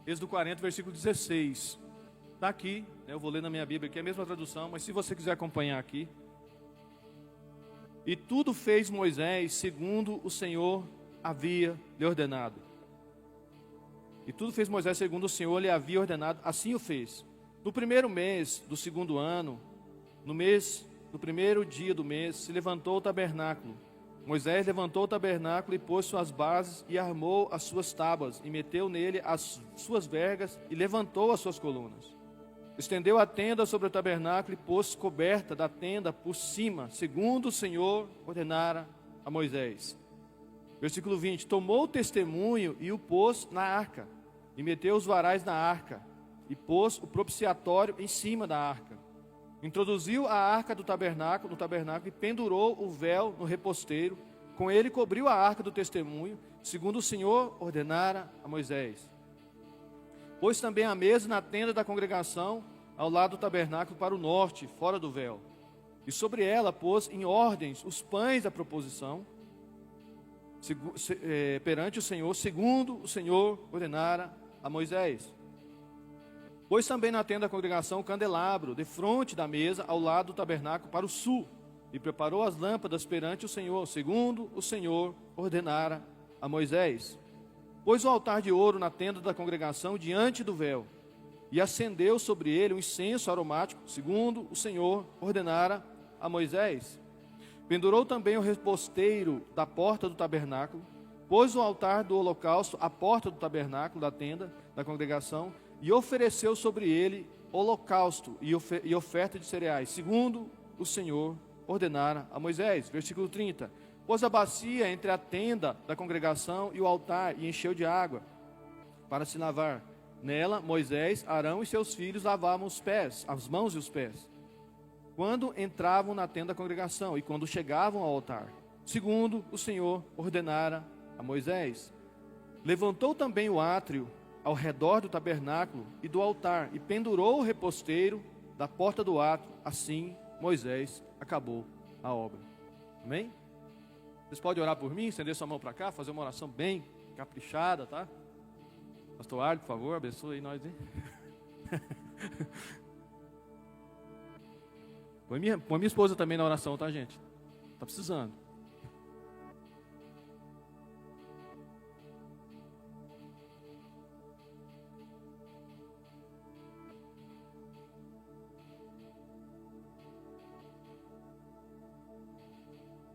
Êxodo 40, versículo 16. Está aqui, eu vou ler na minha Bíblia, aqui é a mesma tradução, mas se você quiser acompanhar aqui. E tudo fez Moisés segundo o Senhor havia lhe ordenado. E tudo fez Moisés segundo o Senhor lhe havia ordenado, assim o fez. No primeiro mês do segundo ano, no primeiro dia do mês, se levantou o tabernáculo. Moisés levantou o tabernáculo e pôs suas bases e armou as suas tábuas e meteu nele as suas vergas e levantou as suas colunas. Estendeu a tenda sobre o tabernáculo e pôs coberta da tenda por cima, segundo o Senhor ordenara a Moisés. Versículo 20, tomou o testemunho e o pôs na arca, e meteu os varais na arca, e pôs o propiciatório em cima da arca. Introduziu a arca do tabernáculo no tabernáculo e pendurou o véu no reposteiro. Com ele cobriu a arca do testemunho, segundo o Senhor ordenara a Moisés. Pôs também a mesa na tenda da congregação, ao lado do tabernáculo para o norte, fora do véu. E sobre ela pôs em ordens os pães da proposição, perante o Senhor, segundo o Senhor ordenara a Moisés. Pôs também na tenda da congregação o candelabro, defronte da mesa, ao lado do tabernáculo para o sul, e preparou as lâmpadas perante o Senhor, segundo o Senhor ordenara a Moisés. Pôs o altar de ouro na tenda da congregação diante do véu, e acendeu sobre ele um incenso aromático, segundo o Senhor ordenara a Moisés. Pendurou também o reposteiro da porta do tabernáculo, pôs o altar do holocausto à porta do tabernáculo da tenda da congregação, e ofereceu sobre ele holocausto e oferta de cereais, segundo o Senhor ordenara a Moisés. Versículo 30. Pôs a bacia entre a tenda da congregação e o altar, e encheu de água para se lavar. Nela, Moisés, Arão e seus filhos lavavam os pés, as mãos e os pés, quando entravam na tenda da congregação e quando chegavam ao altar, segundo o Senhor ordenara a Moisés. Levantou também o átrio ao redor do tabernáculo e do altar, e pendurou o reposteiro da porta do átrio. Assim, Moisés acabou a obra. Amém? Vocês podem orar por mim, estender sua mão para cá, fazer uma oração bem caprichada, tá? Pastor Arlen, por favor, abençoe aí nós, hein? Põe minha esposa também na oração, tá, gente? Tá precisando.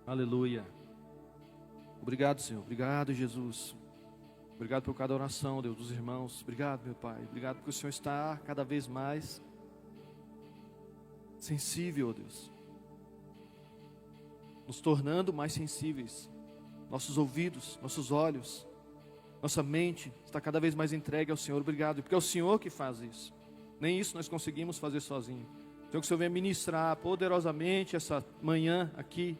Aleluia. Obrigado, Senhor. Obrigado, Jesus. Obrigado por cada oração, Deus, dos irmãos. Obrigado, meu Pai. Obrigado porque o Senhor está cada vez mais sensível, Deus. Nos tornando mais sensíveis. Nossos ouvidos, nossos olhos, nossa mente está cada vez mais entregue ao Senhor. Obrigado, porque é o Senhor que faz isso. Nem isso nós conseguimos fazer sozinhos. Então que o Senhor venha ministrar poderosamente essa manhã aqui,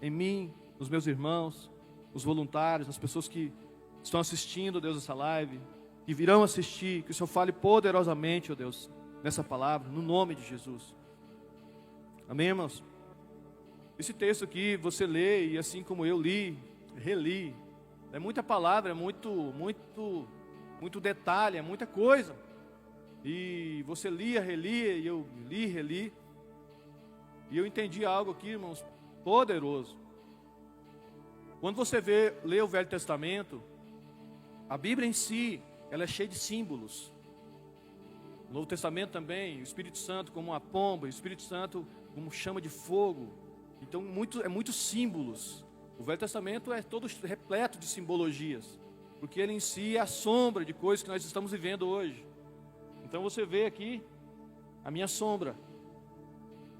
em mim, nos meus irmãos, os voluntários, as pessoas que estão assistindo, Deus, essa live, que virão assistir, que o Senhor fale poderosamente, ó Deus, nessa palavra, no nome de Jesus. Amém, irmãos? Esse texto aqui, você lê, e assim como eu li, reli, é muita palavra, é muito detalhe, é muita coisa, e você lia, relia, e eu li, reli, e eu entendi algo aqui, irmãos, poderoso. Quando você lê o Velho Testamento, a Bíblia em si, ela é cheia de símbolos. O Novo Testamento também, o Espírito Santo como uma pomba, o Espírito Santo como chama de fogo. Então é muitos símbolos. O Velho Testamento é todo repleto de simbologias, porque ele em si é a sombra de coisas que nós estamos vivendo hoje. Então você vê aqui a minha sombra.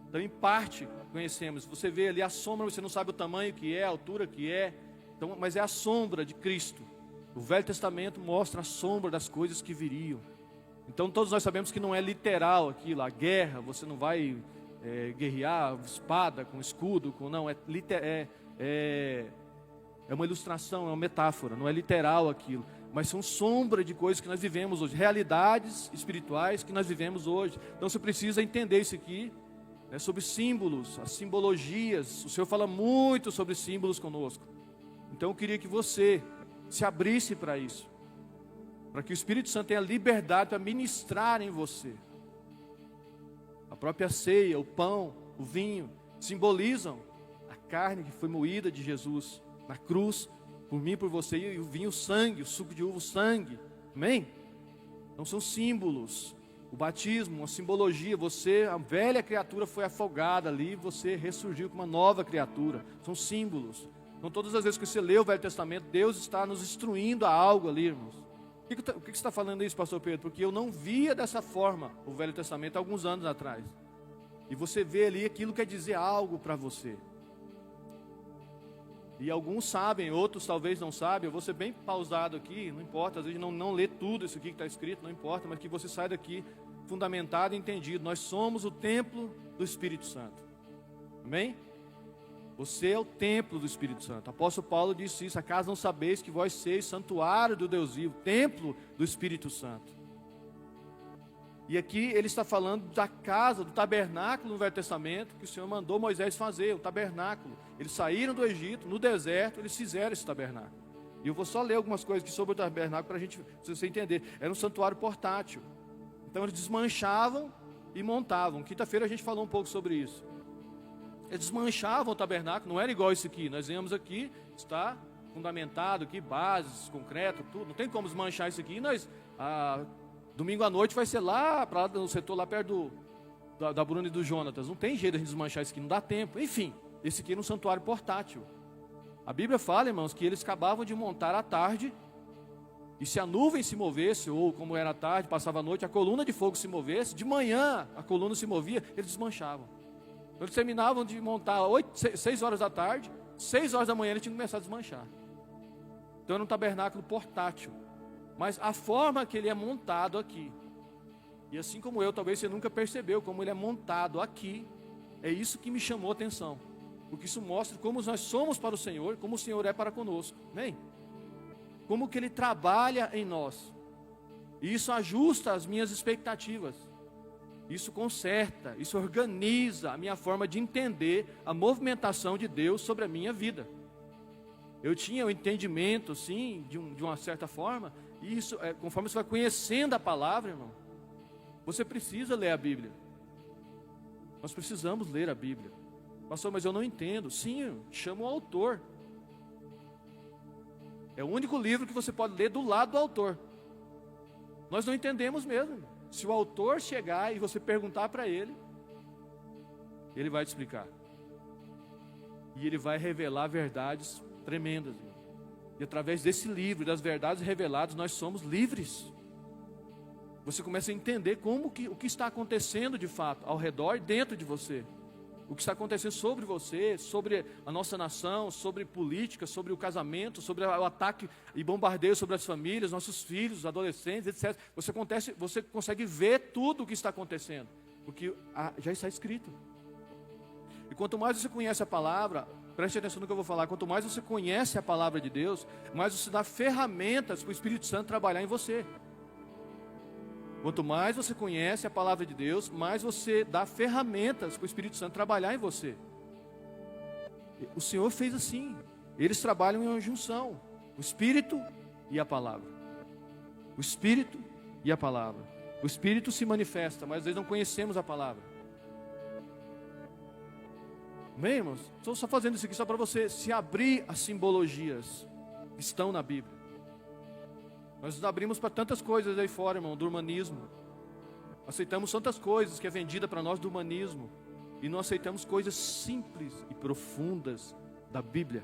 Então, em parte, conhecemos. Você vê ali a sombra, você não sabe o tamanho que é, a altura que é. Então, mas é a sombra de Cristo. O Velho Testamento mostra a sombra das coisas que viriam. Então, todos nós sabemos que não é literal aquilo. A guerra, você não vai guerrear espada com escudo. Não, é uma ilustração, é uma metáfora. Não é literal aquilo. Mas são sombra de coisas que nós vivemos hoje. Realidades espirituais que nós vivemos hoje. Então, você precisa entender isso aqui. Sobre símbolos, as simbologias. O Senhor fala muito sobre símbolos conosco. Então eu queria que você se abrisse para isso. para que o Espírito Santo tenha liberdade para ministrar em você. A própria ceia, o pão, o vinho, simbolizam a carne que foi moída de Jesus na cruz, por mim e por você, e o vinho, o sangue, o suco de uva, o sangue. Amém? Então são símbolos. O batismo, uma simbologia. Você, a velha criatura foi afogada ali, você ressurgiu com uma nova criatura. São símbolos. Então todas as vezes que você lê o Velho Testamento, Deus está nos instruindo a algo ali, irmãos. Por que você está falando isso, pastor Pedro? Porque eu não via dessa forma o Velho Testamento há alguns anos atrás. E você vê ali, aquilo quer dizer algo para você. E alguns sabem, outros talvez não sabem. Eu vou ser bem pausado aqui, não importa. Às vezes não lê tudo isso aqui que está escrito, não importa. Mas que você saia daqui fundamentado e entendido. Nós somos o templo do Espírito Santo. Amém? Você é o templo do Espírito Santo. O apóstolo Paulo disse isso: acaso não sabeis que vós sois santuário do Deus vivo, templo do Espírito Santo. E aqui ele está falando da casa, do tabernáculo no Velho Testamento, que o Senhor mandou Moisés fazer, o tabernáculo. Eles saíram do Egito, no deserto, eles fizeram esse tabernáculo. E eu vou só ler algumas coisas aqui sobre o tabernáculo para você entender. Era um santuário portátil. Então eles desmanchavam e montavam. Quinta-feira a gente falou um pouco sobre isso. Eles desmanchavam o tabernáculo, não era igual esse aqui. Nós vemos aqui, está fundamentado aqui, bases, concreto, tudo. Não tem como desmanchar isso aqui. Domingo à noite vai ser lá, no setor lá perto da Bruna e do Jonatas. Não tem jeito de a gente desmanchar isso aqui, não dá tempo. Enfim, esse aqui era um santuário portátil. A Bíblia fala, irmãos, que eles acabavam de montar à tarde, e se a nuvem se movesse, ou como era à tarde, passava a noite, a coluna de fogo se movesse, de manhã a coluna se movia, eles desmanchavam. Então, eles terminavam de montar 6 horas da tarde, 6 horas da manhã eles tinham que começar a desmanchar. Então era um tabernáculo portátil. Mas a forma que ele é montado aqui, e assim como eu, talvez você nunca percebeu como ele é montado aqui, é isso que me chamou a atenção. Porque isso mostra como nós somos para o Senhor, como o Senhor é para conosco. Amém? Como que ele trabalha em nós. E isso ajusta as minhas expectativas. Isso conserta, isso organiza a minha forma de entender a movimentação de Deus sobre a minha vida. Eu tinha o entendimento, sim, de uma certa forma. E isso, conforme você vai conhecendo a palavra, irmão, você precisa ler a Bíblia. Nós precisamos ler a Bíblia. Pastor, mas eu não entendo. Sim, chama o autor. É o único livro que você pode ler do lado do autor. Nós não entendemos mesmo. Se o autor chegar e você perguntar para ele, ele vai te explicar. E ele vai revelar verdades tremendas, irmão. E através desse livro, das verdades reveladas, nós somos livres. Você começa a entender o que está acontecendo de fato, ao redor e dentro de você. O que está acontecendo sobre você, sobre a nossa nação, sobre política, sobre o casamento, sobre o ataque e bombardeio sobre as famílias, nossos filhos, os adolescentes, etc. Você consegue ver tudo o que está acontecendo, porque já está escrito. E quanto mais você conhece a palavra, preste atenção no que eu vou falar, quanto mais você conhece a palavra de Deus, mais você dá ferramentas para o Espírito Santo trabalhar em você. Quanto mais você conhece a palavra de Deus, mais você dá ferramentas para o Espírito Santo trabalhar em você. O Senhor fez assim. Eles trabalham em uma junção. O Espírito e a palavra. O Espírito e a palavra. O Espírito se manifesta, mas às vezes não conhecemos a palavra. Amém, irmãos? Estou só fazendo isso aqui só para você se abrir às simbologias que estão na Bíblia. Nós nos abrimos para tantas coisas aí fora, irmão, do humanismo. Aceitamos tantas coisas que é vendida para nós do humanismo. E não aceitamos coisas simples e profundas da Bíblia.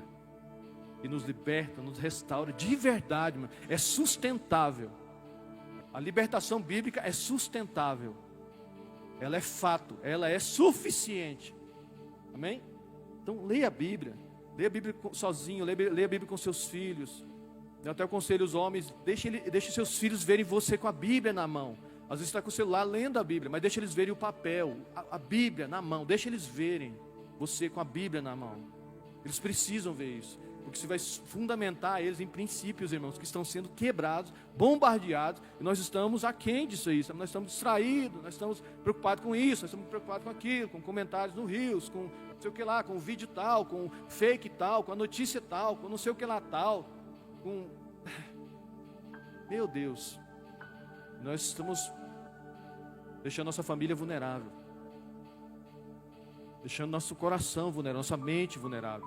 E nos liberta, nos restaura de verdade, irmão. É sustentável. A libertação bíblica é sustentável. Ela é fato, ela é suficiente. Amém? Então leia a Bíblia. Leia a Bíblia sozinho, leia a Bíblia com seus filhos. Eu até aconselho os homens, deixe seus filhos verem você com a Bíblia na mão. Às vezes você está com o celular lendo a Bíblia, mas deixe eles verem o papel, a Bíblia na mão. Deixe eles verem você com a Bíblia na mão. Eles precisam ver isso, porque você vai fundamentar eles em princípios, irmãos, que estão sendo quebrados, bombardeados, e nós estamos aquém disso aí. Nós estamos distraídos, nós estamos preocupados com isso, nós estamos preocupados com aquilo, com comentários no Rios, com não sei o que lá, com o vídeo tal, com fake tal, com a notícia tal, com não sei o que lá tal. Meu Deus, Nós estamos deixando nossa família vulnerável, deixando nosso coração vulnerável, nossa mente vulnerável.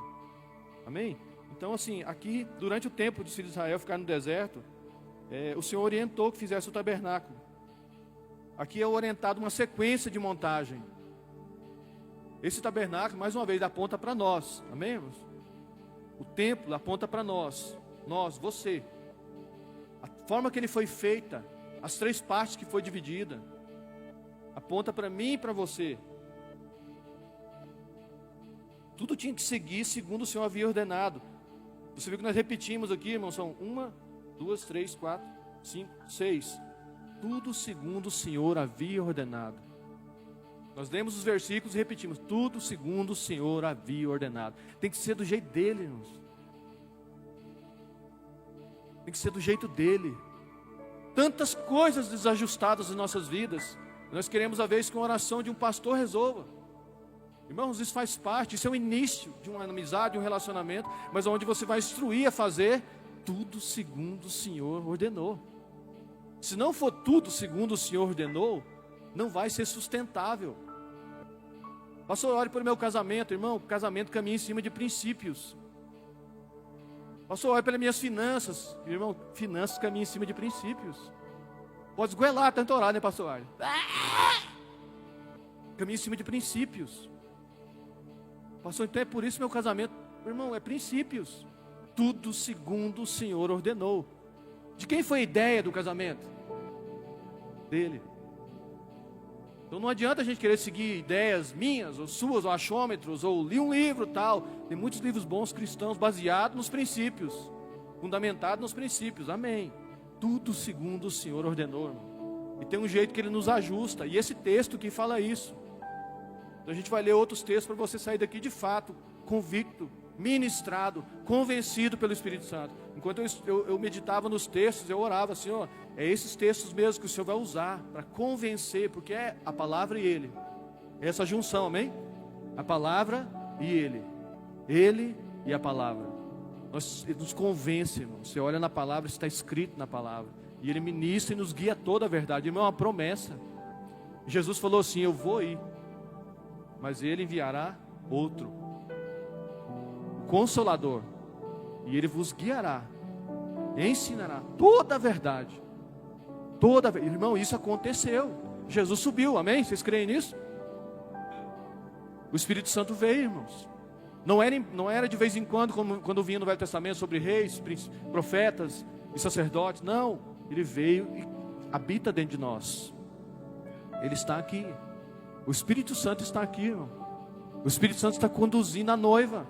Amém? Então, assim, aqui, durante o tempo dos filhos de Israel ficar no deserto, o Senhor orientou que fizesse o tabernáculo. Aqui é orientado uma sequência de montagem. Esse tabernáculo, mais uma vez, aponta para nós. Amém, irmãos? O templo aponta para nós. Nós, você. A forma que ele foi feita, as 3 partes que foi dividida, aponta para mim e para você. Tudo tinha que seguir segundo o Senhor havia ordenado. Você viu que nós repetimos aqui, irmãos, são 1, 2, 3, 4, 5, 6. Tudo segundo o Senhor havia ordenado. Nós lemos os versículos e repetimos. Tudo segundo o Senhor havia ordenado. Tem que ser do jeito dele, irmãos. Tem que ser do jeito dele. Tantas coisas desajustadas em nossas vidas. Nós queremos a vez que uma oração de um pastor resolva. Irmãos, isso faz parte. Isso é o início de uma amizade, de um relacionamento. Mas onde você vai instruir a fazer tudo segundo o Senhor ordenou. Se não for tudo segundo o Senhor ordenou, não vai ser sustentável. Pastor, ore pelo meu casamento. Irmão, casamento caminha em cima de princípios. Pastor, ore pelas minhas finanças. Irmão, finanças caminham em cima de princípios. Pode esgoelar tanto orar, né, pastor? Caminha em cima de princípios. Pastor, então é por isso meu casamento. Irmão, é princípios. Tudo segundo o Senhor ordenou. De quem foi a ideia do casamento? Dele. Então não adianta a gente querer seguir ideias minhas, ou suas, ou achômetros, ou li um livro tal. Tem muitos livros bons cristãos baseados nos princípios, fundamentados nos princípios. Amém. Tudo segundo o Senhor ordenou, irmão. E tem um jeito que Ele nos ajusta. E esse texto que fala isso. Então a gente vai ler outros textos para você sair daqui de fato convicto, ministrado, convencido pelo Espírito Santo. Enquanto eu meditava nos textos, eu orava, Senhor, é esses textos mesmo que o Senhor vai usar para convencer, porque é a palavra e Ele. Essa junção, amém? A palavra e Ele e a palavra. Ele nos convence, irmão. Você olha na palavra, está escrito na palavra. E Ele ministra e nos guia a toda a verdade. Irmão, é uma promessa. Jesus falou assim, eu vou ir, mas Ele enviará outro, Consolador, e Ele vos guiará, ensinará toda a verdade. Irmão, isso aconteceu. Jesus subiu, amém? Vocês creem nisso? O Espírito Santo veio, irmãos. Não era de vez em quando, quando vinha no Velho Testamento sobre reis, profetas e sacerdotes. Não, Ele veio e habita dentro de nós. Ele está aqui. O Espírito Santo está aqui, irmão. O Espírito Santo está conduzindo a noiva.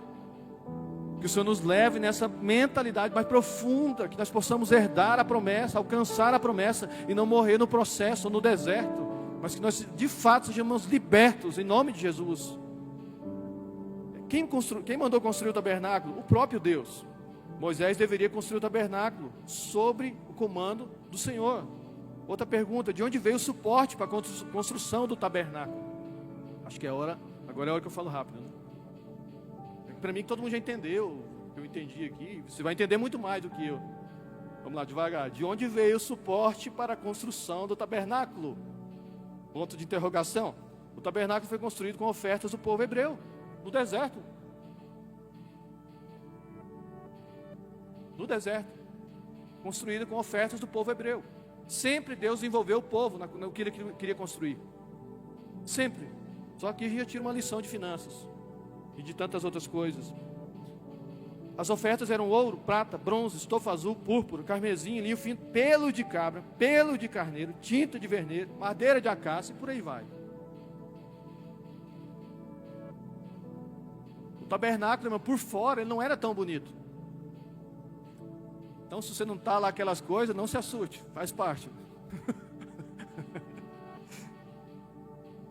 Que o Senhor nos leve nessa mentalidade mais profunda, que nós possamos herdar a promessa, alcançar a promessa e não morrer no processo ou no deserto, mas que nós de fato sejamos libertos em nome de Jesus. Quem mandou construir o tabernáculo? O próprio Deus. Moisés deveria construir o tabernáculo sob o comando do Senhor. Outra pergunta, de onde veio o suporte para a construção do tabernáculo? Acho que agora é a hora que eu falo rápido, né? Para mim todo mundo já entendeu, eu entendi aqui, você vai entender muito mais do que eu. Vamos lá, devagar. De onde veio o suporte para a construção do tabernáculo? Ponto de interrogação. O tabernáculo foi construído com ofertas do povo hebreu, no deserto. No deserto. Construído com ofertas do povo hebreu. Sempre Deus envolveu o povo no que Ele queria construir. Sempre. Só que já tira uma lição de finanças e de tantas outras coisas. As ofertas eram ouro, prata, bronze, estofa azul, púrpura, carmesim, linho fino, pelo de cabra, pelo de carneiro, tinta de vermelho, madeira de acácia e por aí vai. O tabernáculo, irmão, por fora, ele não era tão bonito. Então, se você não está lá aquelas coisas, não se assuste, faz parte.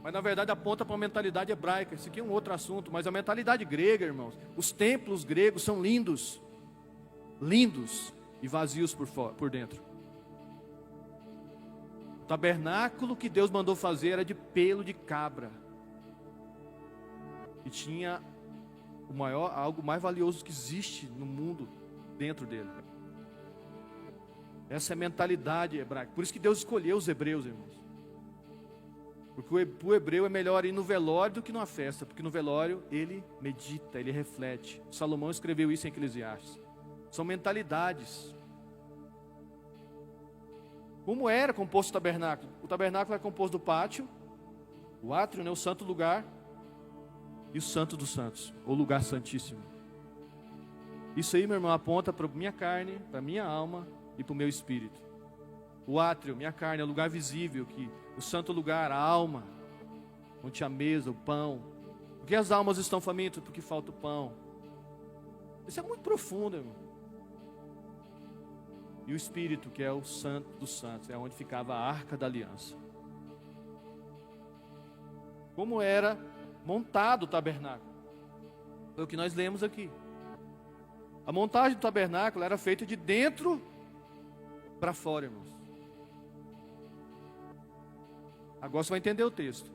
Mas na verdade aponta para uma mentalidade hebraica. Isso aqui é um outro assunto, mas a mentalidade grega, irmãos. Os templos gregos são lindos. Lindos e vazios por dentro. O tabernáculo que Deus mandou fazer era de pelo de cabra. E tinha algo mais valioso que existe no mundo dentro dele. Essa é a mentalidade hebraica. Por isso que Deus escolheu os hebreus, irmãos. Porque o hebreu é melhor ir no velório do que numa festa. Porque no velório ele medita, ele reflete. Salomão escreveu isso em Eclesiastes. São mentalidades. Como era composto o tabernáculo? O tabernáculo era composto do pátio, o átrio, né, o santo lugar, e o santo dos santos, o lugar santíssimo. Isso aí, meu irmão, aponta para a minha carne, para a minha alma e para o meu espírito. O átrio, minha carne, é o lugar visível, que o santo lugar, a alma, onde tinha a mesa, o pão. Porque as almas estão famintas? Porque falta o pão. Isso é muito profundo, irmão. E o espírito, que é o santo dos santos, é onde ficava a arca da aliança. Como era montado o tabernáculo? Foi o que nós lemos aqui. A montagem do tabernáculo era feita de dentro para fora, irmãos. Agora você vai entender o texto.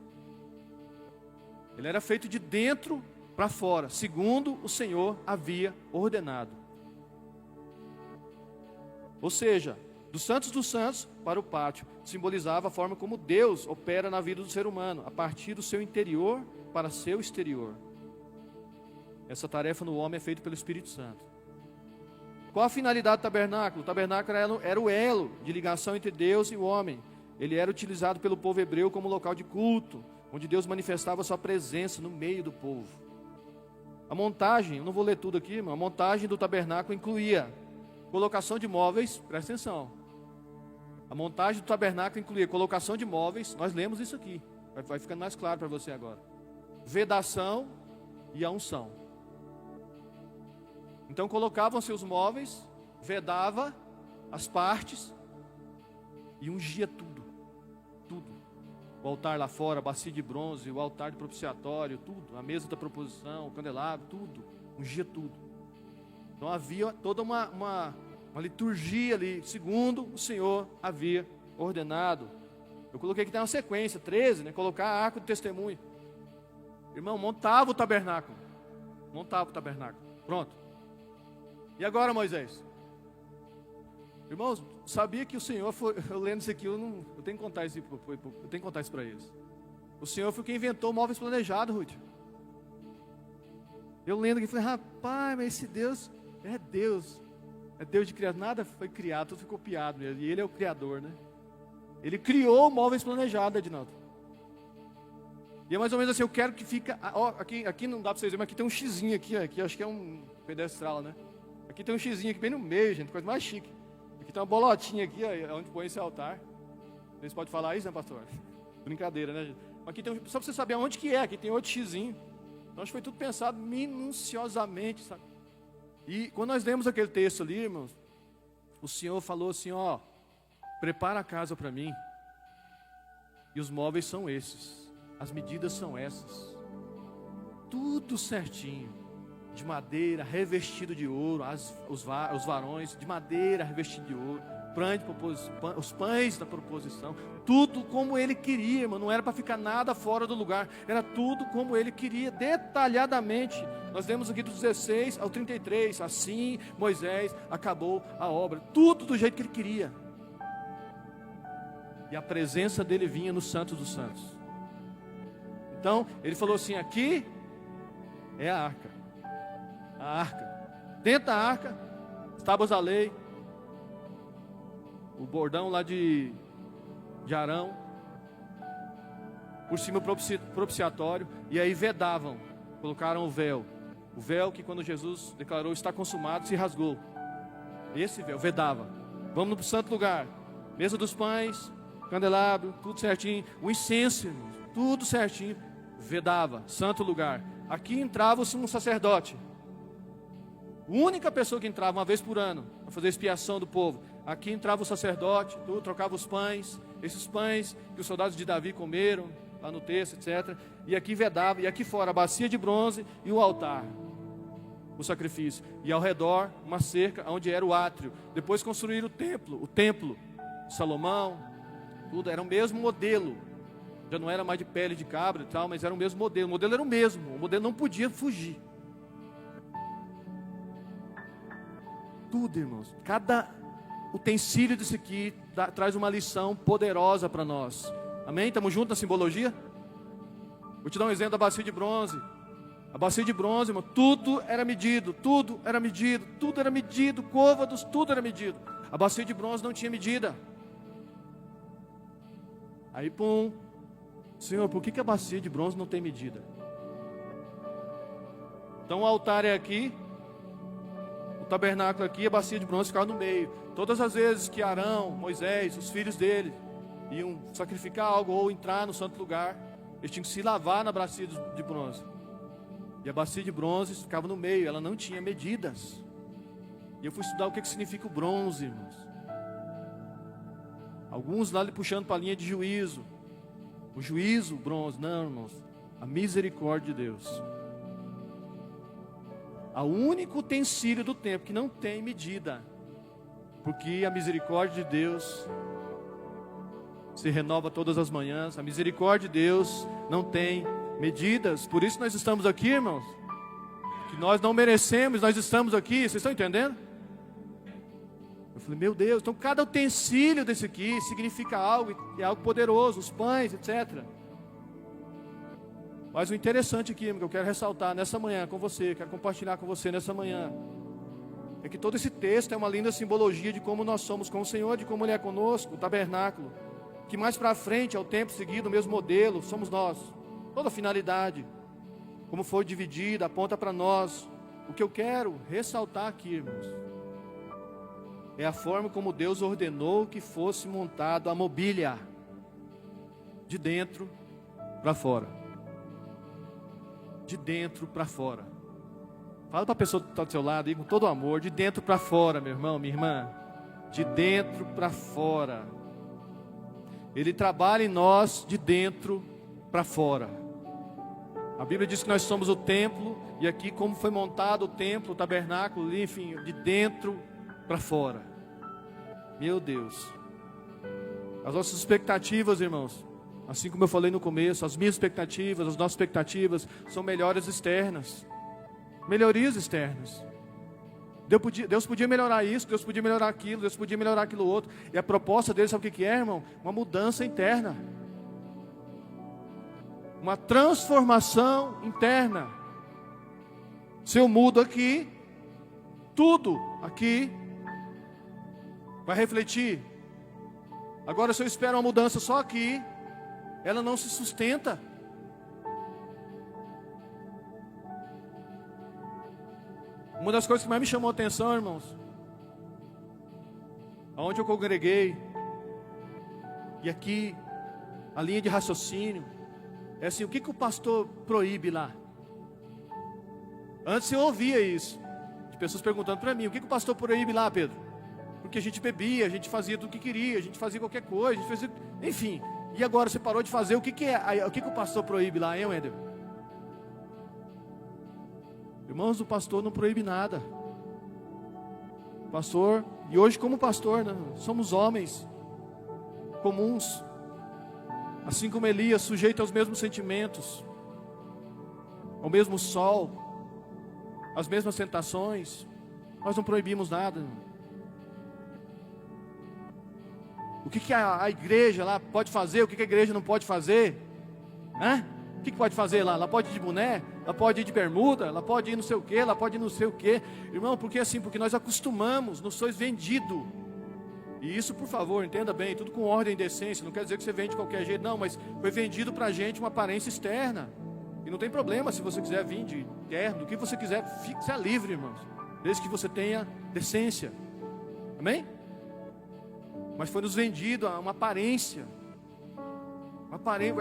Ele era feito de dentro para fora, segundo o Senhor havia ordenado. Ou seja, dos santos dos santos para o pátio, simbolizava a forma como Deus opera na vida do ser humano, a partir do seu interior para seu exterior. Essa tarefa no homem é feita pelo Espírito Santo. Qual a finalidade do tabernáculo? O tabernáculo era o elo de ligação entre Deus e o homem. Ele era utilizado pelo povo hebreu como local de culto, onde Deus manifestava a sua presença no meio do povo. A montagem, eu não vou ler tudo aqui, mas a montagem do tabernáculo incluía colocação de móveis, presta atenção. A montagem do tabernáculo incluía colocação de móveis, nós lemos isso aqui, vai ficando mais claro para você agora. Vedação e a unção. Então colocavam-se os móveis, vedava as partes e ungia tudo. O altar lá fora, a bacia de bronze, o altar de propiciatório, tudo, a mesa da proposição, o candelabro, tudo, ungia tudo. Então havia toda uma liturgia ali, segundo o Senhor havia ordenado. Eu coloquei aqui, tem uma sequência, 13, né? Colocar a arca do testemunho. Irmão, montava o tabernáculo. Pronto. E agora, Moisés? Irmãos, sabia que o Senhor foi, eu lendo isso aqui, eu tenho que contar isso para eles. O Senhor foi quem inventou móveis planejados, Ruth. Eu lendo aqui, falei, rapaz, mas esse Deus é Deus de criar, nada foi criado, tudo ficou copiado mesmo, e Ele é o Criador, né? Ele criou móveis planejados, Edinaldo. E é mais ou menos assim, eu quero que fica, ó, aqui não dá para vocês verem, mas aqui tem um xizinho aqui, ó, aqui acho que é um pedestral, né? Aqui tem um xizinho aqui bem no meio, gente, coisa mais chique. Aqui tem uma bolotinha aqui, ó, onde põe esse altar. Vocês podem falar isso, né, pastor? Brincadeira, né, gente? Aqui tem só para você saber onde que é, aqui tem outro xizinho. Então acho que foi tudo pensado minuciosamente, sabe? E quando nós lemos aquele texto ali, irmãos, o Senhor falou assim, ó, prepara a casa para mim. E os móveis são esses, as medidas são essas. Tudo certinho, de madeira, revestido de ouro, os varões de madeira, revestido de ouro, os pães da proposição, tudo como Ele queria, irmão, não era para ficar nada fora do lugar, era tudo como Ele queria, detalhadamente. Nós lemos aqui do 16 ao 33, assim Moisés acabou a obra, tudo do jeito que Ele queria. E a presença dele vinha no Santo dos Santos. Então, Ele falou assim, aqui é a arca. Dentro da arca, as tábuas da lei, o bordão lá de Arão, por cima o propiciatório, e aí vedavam, colocaram o véu que quando Jesus declarou está consumado, se rasgou. Esse véu vedava. Vamos para o santo lugar, mesa dos pães, candelabro, tudo certinho, o incenso, irmãos, tudo certinho, vedava, santo lugar. Aqui entrava um sacerdote, a única pessoa que entrava uma vez por ano para fazer expiação do povo. Aqui entrava o sacerdote, tudo, trocava os pães, esses pães que os soldados de Davi comeram, lá no texto, etc. E aqui vedava, e aqui fora a bacia de bronze e o altar, o sacrifício. E ao redor uma cerca onde era o átrio. Depois construíram o templo, Salomão, tudo, era o mesmo modelo. Já não era mais de pele de cabra e tal, mas era o mesmo modelo. O modelo era o mesmo, o modelo não podia fugir. Tudo, irmãos, cada utensílio desse aqui traz uma lição poderosa para nós. Amém? Estamos juntos na simbologia? Vou te dar um exemplo da bacia de bronze. A bacia de bronze, irmão, tudo era medido, côvados, tudo era medido. A bacia de bronze não tinha medida. Aí, pum, Senhor, por que a bacia de bronze não tem medida? Então o altar é aqui, o tabernáculo aqui, a bacia de bronze ficava no meio. Todas as vezes que Arão, Moisés, os filhos dele iam sacrificar algo ou entrar no santo lugar, eles tinham que se lavar na bacia de bronze. E a bacia de bronze ficava no meio, ela não tinha medidas. E eu fui estudar o que significa o bronze, irmãos. Alguns lá puxando para a linha de juízo. O juízo, o bronze. Não, irmãos. A misericórdia de Deus. O único utensílio do templo que não tem medida. Porque a misericórdia de Deus se renova todas as manhãs. A misericórdia de Deus não tem medidas. Por isso nós estamos aqui, irmãos. Que nós não merecemos, nós estamos aqui. Vocês estão entendendo? Eu falei, meu Deus, então cada utensílio desse aqui significa algo, é algo poderoso, os pães, etc. Mas o interessante aqui, que eu quero ressaltar nessa manhã com você, quero compartilhar com você nessa manhã, é que todo esse texto é uma linda simbologia de como nós somos com o Senhor, de como Ele é conosco, o tabernáculo, que mais para frente é o tempo seguido, o mesmo modelo, somos nós. Toda a finalidade, como foi dividida, aponta para nós. O que eu quero ressaltar aqui, irmãos, é a forma como Deus ordenou que fosse montada a mobília, de dentro para fora. De dentro para fora. Fala para a pessoa que está do seu lado aí com todo o amor, de dentro para fora, meu irmão, minha irmã. De dentro para fora. Ele trabalha em nós de dentro para fora. A Bíblia diz que nós somos o templo, e aqui como foi montado o templo, o tabernáculo, enfim, de dentro para fora. Meu Deus. As nossas expectativas, irmãos, assim como eu falei no começo, as minhas expectativas, as nossas expectativas são melhorias externas. Melhorias externas. Deus podia melhorar isso, Deus podia melhorar aquilo, Deus podia melhorar aquilo outro. E a proposta dele, sabe o que é, irmão? Uma mudança interna. Uma transformação interna. Se eu mudo aqui, tudo aqui vai refletir. Agora, se eu espero uma mudança só aqui, ela não se sustenta. Uma das coisas que mais me chamou a atenção, irmãos, aonde eu congreguei, e aqui, a linha de raciocínio, é assim, o que o pastor proíbe lá? Antes eu ouvia isso, de pessoas perguntando para mim, o que o pastor proíbe lá, Pedro? Porque a gente bebia, a gente fazia tudo o que queria, a gente fazia qualquer coisa, a gente fazia, enfim. E agora você parou de fazer, o que o pastor proíbe lá, hein, Wender? Irmãos, o pastor não proíbe nada. Pastor, e hoje como pastor, né, somos homens comuns, assim como Elias, sujeito aos mesmos sentimentos, ao mesmo sol, às mesmas tentações. Nós não proibimos nada. O que a igreja lá pode fazer, o que a igreja não pode fazer? O que pode fazer lá? Ela pode ir de boné, ela pode ir de bermuda, ela pode ir não sei o que, ela pode ir não sei o que. Irmão, porque assim, porque nós acostumamos, não sois vendido. E isso, por favor, entenda bem, tudo com ordem e decência. Não quer dizer que você vende de qualquer jeito, não, mas foi vendido pra gente uma aparência externa. E não tem problema se você quiser vir de terno, do que você quiser, você é livre, irmãos. Desde que você tenha decência. Amém? Mas foi nos vendido uma aparência. Uma aparência,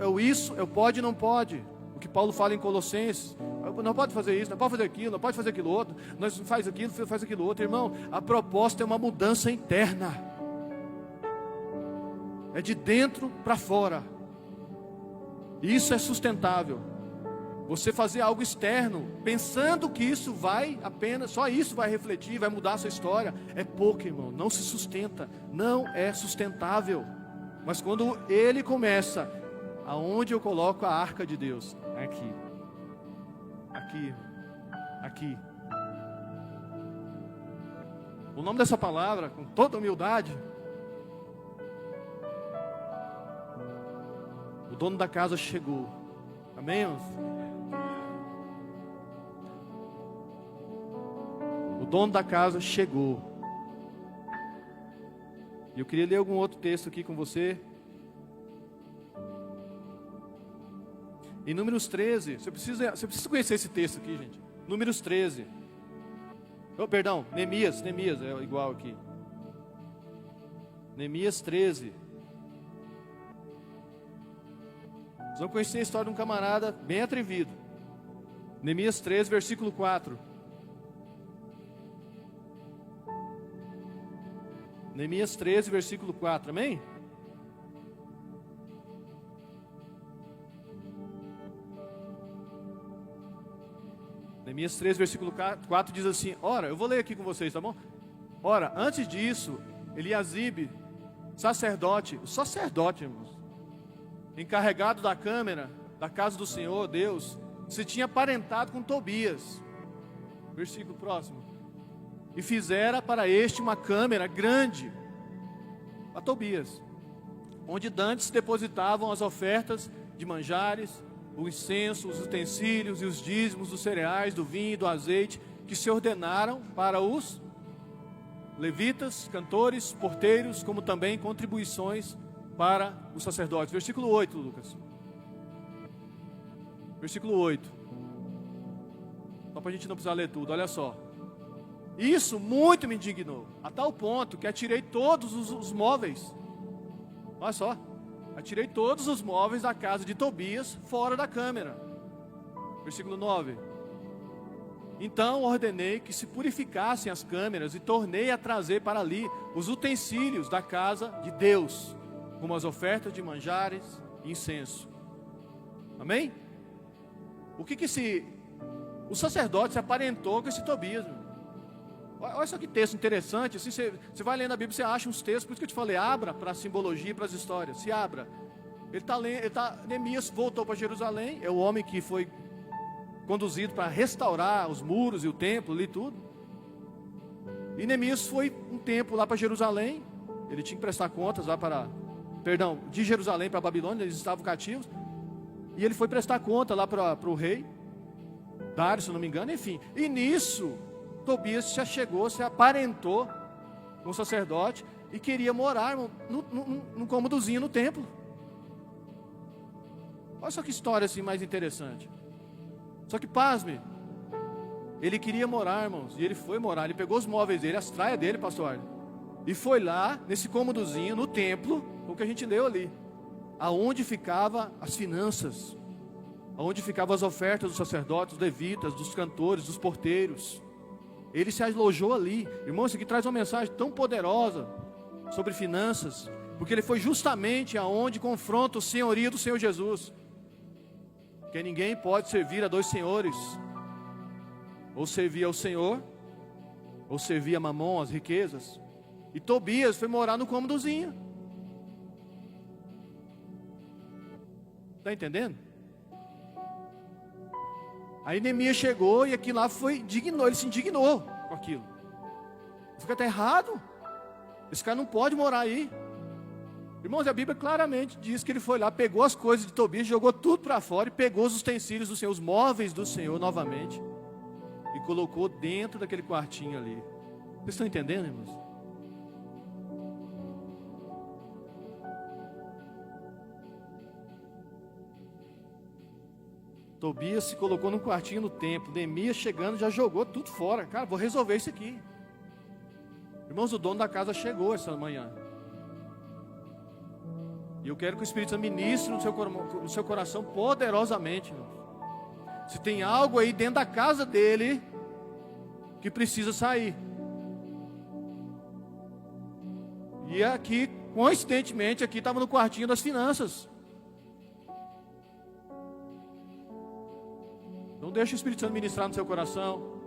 é o isso, é o pode e não pode. O que Paulo fala em Colossenses. Não pode fazer isso, não pode fazer aquilo, não pode fazer aquilo outro. Nós faz aquilo, faz aquilo outro. Irmão, a proposta é uma mudança interna. É de dentro para fora. Isso é sustentável. Você fazer algo externo, pensando que isso vai apenas, só isso vai refletir, vai mudar a sua história, é pouco, irmão, não se sustenta, não é sustentável. Mas quando ele começa, aonde eu coloco a arca de Deus? Aqui, aqui, aqui. o nome dessa palavra, com toda humildade, o dono da casa chegou. Amém, irmãos? O dono da casa chegou. E eu queria ler algum outro texto aqui com você. Em Números 13, você precisa conhecer esse texto aqui, gente. Números 13. Oh, perdão, Neemias é igual aqui. Neemias 13. Vocês vão conhecer a história de um camarada bem atrevido. Neemias 13, versículo 4. Neemias 13, versículo 4, amém? Neemias 13, versículo 4 diz assim: ora, eu vou ler aqui com vocês, tá bom? Ora, antes disso, Eliasibe, sacerdote, irmãos, encarregado da câmara, da casa do Senhor, Deus, se tinha parentado com Tobias. Versículo próximo. E fizera para este uma câmara grande, a Tobias, onde dantes se depositavam as ofertas de manjares, o incenso, os utensílios e os dízimos dos cereais, do vinho e do azeite, que se ordenaram para os levitas, cantores, porteiros, como também contribuições para os sacerdotes. Versículo 8, Lucas. Versículo 8. Só para a gente não precisar ler tudo, olha só. Isso muito me indignou, a tal ponto que atirei todos os móveis. Olha só. Atirei todos os móveis da casa de Tobias fora da câmara. Versículo 9. Então ordenei que se purificassem as câmeras e tornei a trazer para ali os utensílios da casa de Deus, como as ofertas de manjares e incenso. Amém? O sacerdote se aparentou com esse Tobias, meu. Olha só que texto interessante. Assim, você vai lendo a Bíblia, você acha uns textos. Por isso que eu te falei, abra para a simbologia e para as histórias. Se abra. Neemias voltou para Jerusalém. É o homem que foi conduzido para restaurar os muros e o templo ali tudo. E Neemias foi um tempo lá para Jerusalém. Ele tinha que prestar contas lá de Jerusalém para a Babilônia. Eles estavam cativos. E ele foi prestar conta lá para o rei Dário, se não me engano. Enfim, e nisso Tobias já chegou, se aparentou com o sacerdote e queria morar num cômodozinho no templo. Olha só que história assim mais interessante. Só que pasme, ele queria morar, irmãos, e ele foi morar. Ele pegou os móveis dele, as traias dele, pastor, e foi lá nesse cômodozinho no templo, o que a gente leu ali, aonde ficava as finanças, aonde ficavam as ofertas dos sacerdotes, dos levitas, dos cantores, dos porteiros. Ele se alojou ali. Irmão, isso aqui traz uma mensagem tão poderosa sobre finanças, porque ele foi justamente aonde confronta o senhorio do Senhor Jesus. Porque ninguém pode servir a dois senhores. Ou servir ao Senhor, ou servir a Mamon, as riquezas. E Tobias foi morar no cômodozinho. Está entendendo? Aí Neemias chegou e aquilo lá ele se indignou com aquilo. Fica até errado. Esse cara não pode morar aí. Irmãos, a Bíblia claramente diz que ele foi lá, pegou as coisas de Tobias, jogou tudo para fora e pegou os utensílios do Senhor, os móveis do Senhor novamente e colocou dentro daquele quartinho ali. Vocês estão entendendo, irmãos? Tobias se colocou num quartinho no templo. Neemias chegando já jogou tudo fora. Cara, vou resolver isso aqui. Irmãos, o dono da casa chegou essa manhã. E eu quero que o Espírito Santo ministre no seu coração poderosamente. Irmãos. Se tem algo aí dentro da casa dele que precisa sair. E aqui, coincidentemente, aqui estava no quartinho das finanças. Não deixe o Espírito Santo ministrar no seu coração.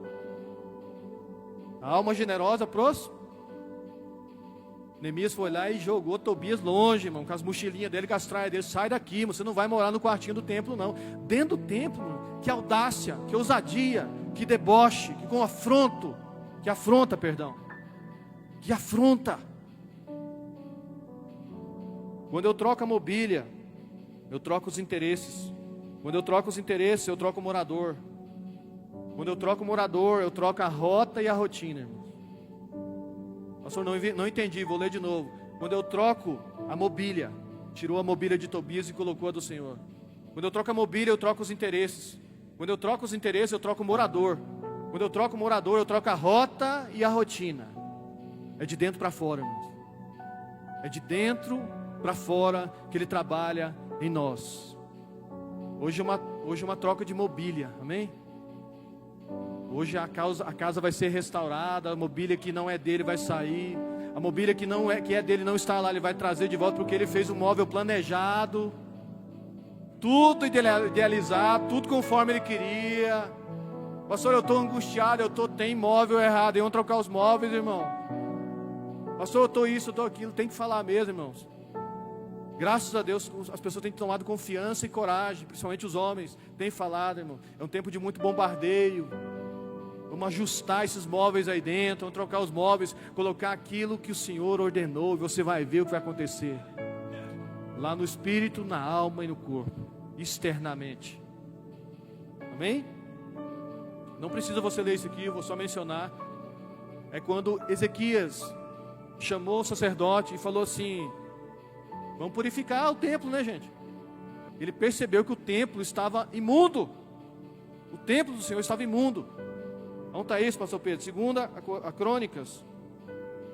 A alma generosa pros. Neemias foi lá e jogou Tobias longe, irmão, com as mochilinhas dele, com as traias dele. Sai daqui, irmão, você não vai morar no quartinho do templo, não. Dentro do templo, irmão, que audácia, que ousadia, que deboche, que afronta, perdão. Que afronta! Quando eu troco a mobília, eu troco os interesses. Quando eu troco os interesses, eu troco o morador. Quando eu troco o morador, eu troco a rota e a rotina, irmãos. Pastor, não entendi, vou ler de novo. Quando eu troco a mobília, tirou a mobília de Tobias e colocou a do Senhor. Quando eu troco a mobília, eu troco os interesses. Quando eu troco os interesses, eu troco o morador. Quando eu troco o morador, eu troco a rota e a rotina. É de dentro para fora, irmãos. É de dentro para fora que Ele trabalha em nós. Hoje é uma troca de mobília, amém? Hoje a casa vai ser restaurada, a mobília que não é dele vai sair, a mobília que é dele não está lá, ele vai trazer de volta, porque ele fez um móvel planejado, tudo idealizado, tudo conforme ele queria. Pastor, eu estou angustiado, tem móvel errado, vamos trocar os móveis, irmão. Pastor, eu estou isso, eu estou aquilo, tem que falar mesmo, irmãos. Graças a Deus, as pessoas têm tomado confiança e coragem, principalmente os homens, têm falado, irmão. É um tempo de muito bombardeio. Vamos ajustar esses móveis aí dentro, vamos trocar os móveis, colocar aquilo que o Senhor ordenou, e você vai ver o que vai acontecer. Lá no espírito, na alma e no corpo, externamente. Amém? Não precisa você ler isso aqui, eu vou só mencionar. É quando Ezequias chamou o sacerdote e falou assim: vamos purificar o templo, né, gente? Ele percebeu que o templo estava imundo. O templo do Senhor estava imundo. Onde está isso, pastor Pedro? Segunda a Crônicas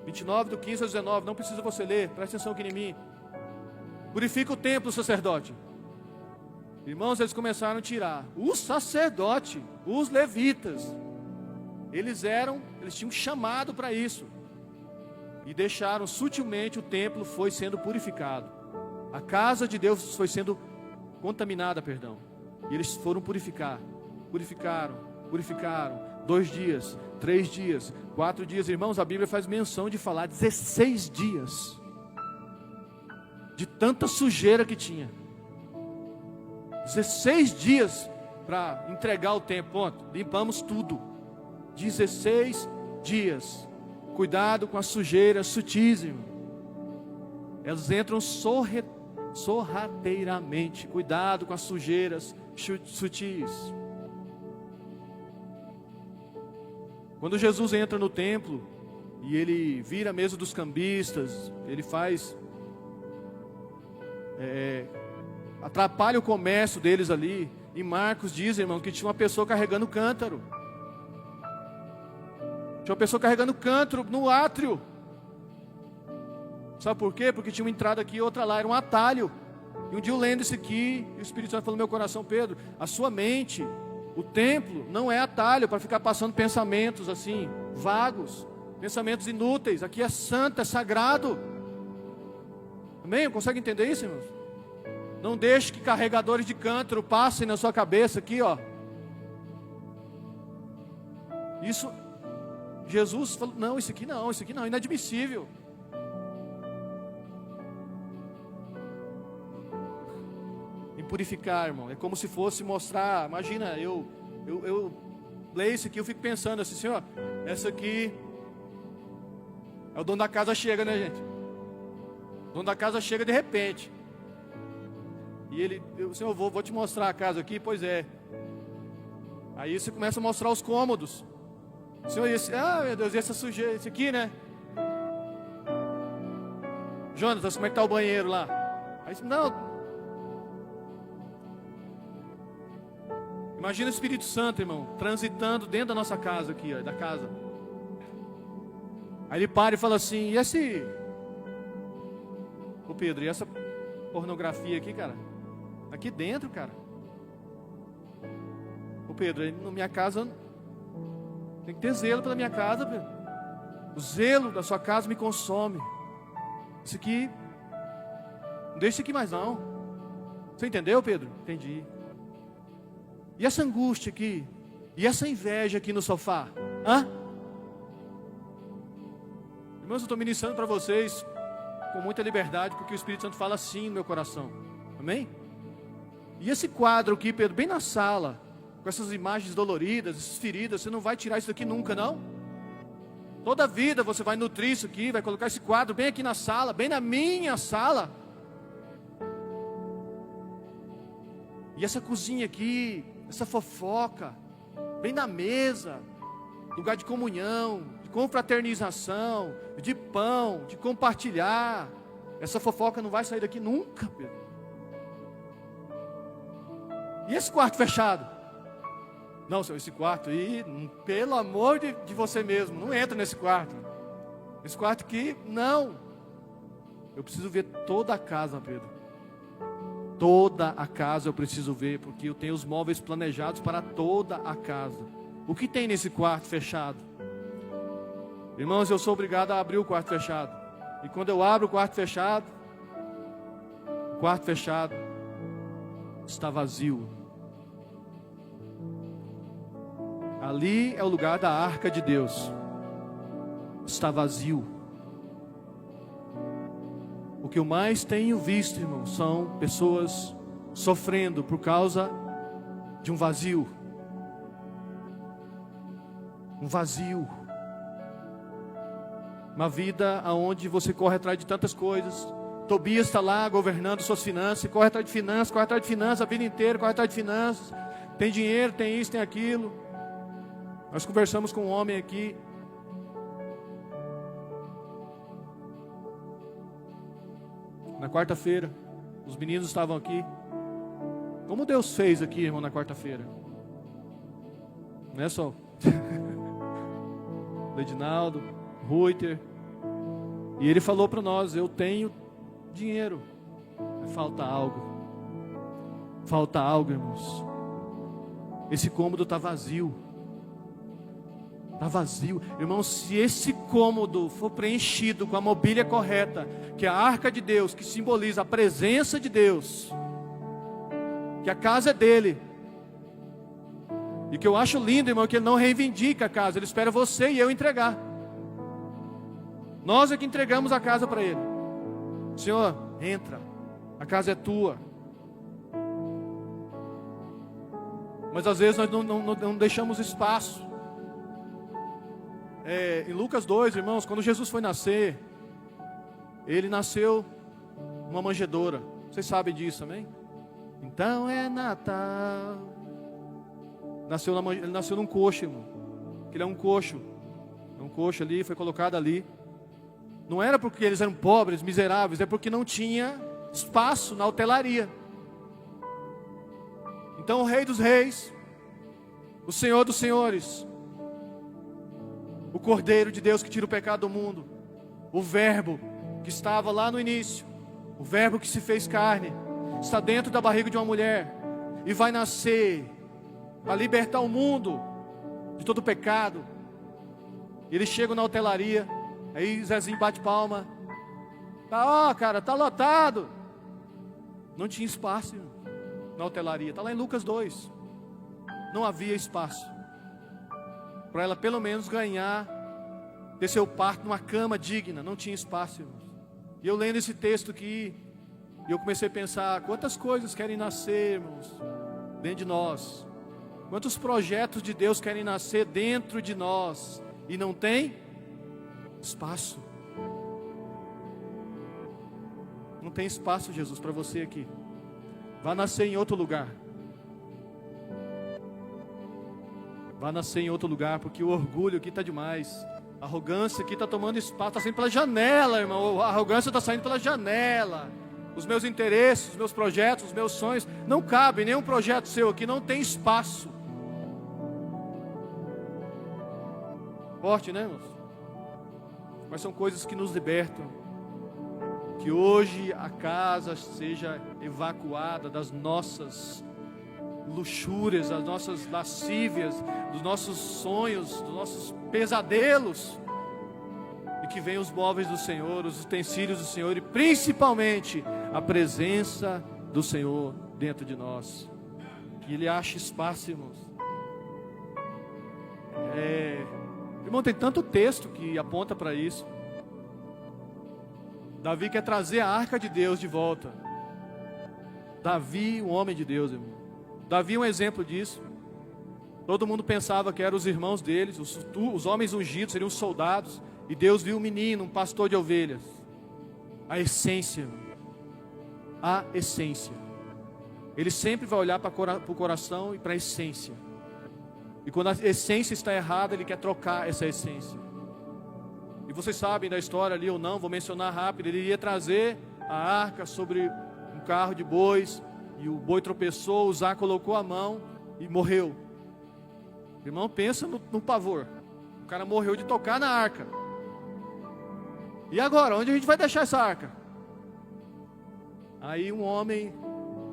29, do 15 a 19. Não precisa você ler, presta atenção aqui em mim. Purifica o templo, sacerdote. Irmãos, eles começaram a tirar o sacerdote, os levitas. Eles tinham chamado para isso. E deixaram sutilmente, o templo foi sendo purificado. A casa de Deus foi sendo contaminada, perdão. E eles foram purificaram. 2 dias, 3 dias, 4 dias. Irmãos, a Bíblia faz menção de falar 16 dias. De tanta sujeira que tinha. 16 dias para entregar o templo. Ponto. Limpamos tudo. 16 dias. Cuidado com as sujeiras sutis, irmão. Elas entram sorrateiramente. Cuidado com as sujeiras sutis. Quando Jesus entra no templo e ele vira a mesa dos cambistas, ele atrapalha o comércio deles ali. Em Marcos diz, irmão, que tinha uma pessoa carregando cântaro. Tinha uma pessoa carregando cântaro no átrio. Sabe por quê? Porque tinha uma entrada aqui e outra lá, era um atalho. E um dia eu lendo isso aqui, e o Espírito Santo falou no meu coração: Pedro, a sua mente, o templo não é atalho para ficar passando pensamentos assim, vagos, pensamentos inúteis. Aqui é santo, é sagrado. Amém? Consegue entender isso, irmãos? Não deixe que carregadores de cântaro passem na sua cabeça aqui, ó. Isso, Jesus falou: não, isso aqui não, inadmissível. Purificar, irmão, é como se fosse mostrar. Imagina, eu leio isso aqui, eu fico pensando assim, Senhor, essa aqui é o dono da casa, chega, né, gente? O dono da casa chega de repente. E ele, Senhor, vou te mostrar a casa aqui. Pois é. Aí você começa a mostrar os cômodos. Senhor, meu Deus, e essa sujeira, esse aqui, né? Jonas, como é que está o banheiro lá? Aí não. Imagina o Espírito Santo, irmão, transitando dentro da nossa casa aqui, ó, da casa. Aí ele para e fala assim: e esse... Ô Pedro, e essa pornografia aqui, cara? Aqui dentro, cara. Ô Pedro, na minha casa tem que ter zelo pela minha casa, Pedro. O zelo da sua casa me consome. Isso aqui, não deixa isso aqui mais não. Você entendeu, Pedro? Entendi. E essa angústia aqui? E essa inveja aqui no sofá? Irmãos, eu estou ministrando para vocês com muita liberdade, porque o Espírito Santo fala assim no meu coração. Amém? E esse quadro aqui, Pedro, bem na sala, com essas imagens doloridas, essas feridas, você não vai tirar isso daqui nunca, não? Toda vida você vai nutrir isso aqui, vai colocar esse quadro bem aqui na sala, bem na minha sala. E essa cozinha aqui, essa fofoca, bem na mesa, lugar de comunhão, de confraternização, de pão, de compartilhar. Essa fofoca não vai sair daqui nunca, Pedro. E esse quarto fechado? Não, Senhor, esse quarto aí, pelo amor de você mesmo, não entra nesse quarto. Esse quarto aqui, não. Eu preciso ver toda a casa, Pedro. Toda a casa eu preciso ver, porque eu tenho os móveis planejados para toda a casa. O que tem nesse quarto fechado? Irmãos, eu sou obrigado a abrir o quarto fechado. E quando eu abro o quarto fechado está vazio. Ali é o lugar da arca de Deus. Está vazio. O que eu mais tenho visto, irmão, são pessoas sofrendo por causa de um vazio. Um vazio. Uma vida onde você corre atrás de tantas coisas. Tobias está lá governando suas finanças, corre atrás de finanças a vida inteira, corre atrás de finanças. Tem dinheiro, tem isso, tem aquilo. Nós conversamos com um homem aqui. Na quarta-feira, os meninos estavam aqui. Como Deus fez aqui, irmão, na quarta-feira? Não é só Ledinaldo, Ruiter. E ele falou para nós: eu tenho dinheiro, mas falta algo. Falta algo, irmãos. Esse cômodo está vazio. Está vazio. Irmão, se esse cômodo for preenchido com a mobília correta, que é a arca de Deus, que simboliza a presença de Deus, que a casa é dele, e que eu acho lindo, irmão, que ele não reivindica a casa, ele espera você e eu entregar. Nós é que entregamos a casa para ele. Senhor, entra, a casa é tua. Mas às vezes nós não deixamos espaço. Em Lucas 2, irmãos, quando Jesus foi nascer, ele nasceu numa manjedoura. Vocês sabem disso, amém? Então é Natal. Ele nasceu num coxo, irmão. Ele é um coxo. Um coxo ali, foi colocado ali. Não era porque eles eram pobres, miseráveis, é porque não tinha espaço na hotelaria. Então o Rei dos Reis, o Senhor dos Senhores, o Cordeiro de Deus que tira o pecado do mundo, o Verbo que estava lá no início, o Verbo que se fez carne, está dentro da barriga de uma mulher e vai nascer para libertar o mundo de todo o pecado. Eles chegam na hotelaria, aí Zezinho bate palma. Cara, tá lotado. Não tinha espaço na hotelaria. Está lá em Lucas 2. Não havia espaço para ela pelo menos ganhar, ter seu parto numa cama digna. Não tinha espaço, irmãos. E eu lendo esse texto aqui, eu comecei a pensar: quantas coisas querem nascer, irmãos, dentro de nós. Quantos projetos de Deus querem nascer dentro de nós e não tem espaço. Não tem espaço, Jesus, para você aqui. Vá nascer em outro lugar. Vá nascer em outro lugar, porque o orgulho aqui está demais. A arrogância aqui está tomando espaço, está saindo pela janela, irmão. A arrogância está saindo pela janela. Os meus interesses, os meus projetos, os meus sonhos, não cabem, nenhum projeto seu aqui, não tem espaço. Forte, né, irmãos? Mas são coisas que nos libertam. Que hoje a casa seja evacuada das nossas luxúrias, das nossas lascívias, dos nossos sonhos, dos nossos pesadelos. E que venham os móveis do Senhor, os utensílios do Senhor e principalmente a presença do Senhor dentro de nós. Que Ele ache espaço, irmãos. Irmão, tem tanto texto que aponta para isso. Davi quer trazer a arca de Deus de volta. Davi, um homem de Deus, irmão. Davi é um exemplo disso. Todo mundo pensava que eram os irmãos deles, os homens ungidos, seriam os soldados. E Deus viu um menino, um pastor de ovelhas. A essência, a essência. Ele sempre vai olhar para o coração e para a essência. E quando a essência está errada, Ele quer trocar essa essência. E vocês sabem da história ali ou não, vou mencionar rápido. Ele ia trazer a arca sobre um carro de bois, e o boi tropeçou, Uzá colocou a mão e morreu. Irmão, pensa no pavor. O cara morreu de tocar na arca. E agora, onde a gente vai deixar essa arca? Aí um homem,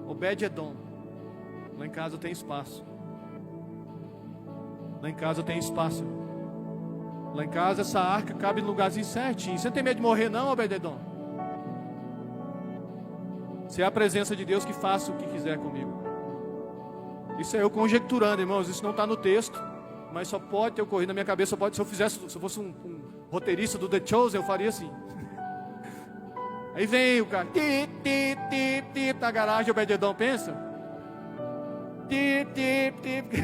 Obed-edom, lá em casa tem espaço. Lá em casa tem espaço. Lá em casa essa arca cabe no lugarzinho certinho. Você não tem medo de morrer não, Obed-edom? Se é a presença de Deus, que faça o que quiser comigo. Isso é eu conjecturando, irmãos. Isso não está no texto, mas só pode ter ocorrido na minha cabeça. Se eu fosse um roteirista do The Chosen, eu faria assim. Aí vem o cara, na garagem, Obed-edom, pensa.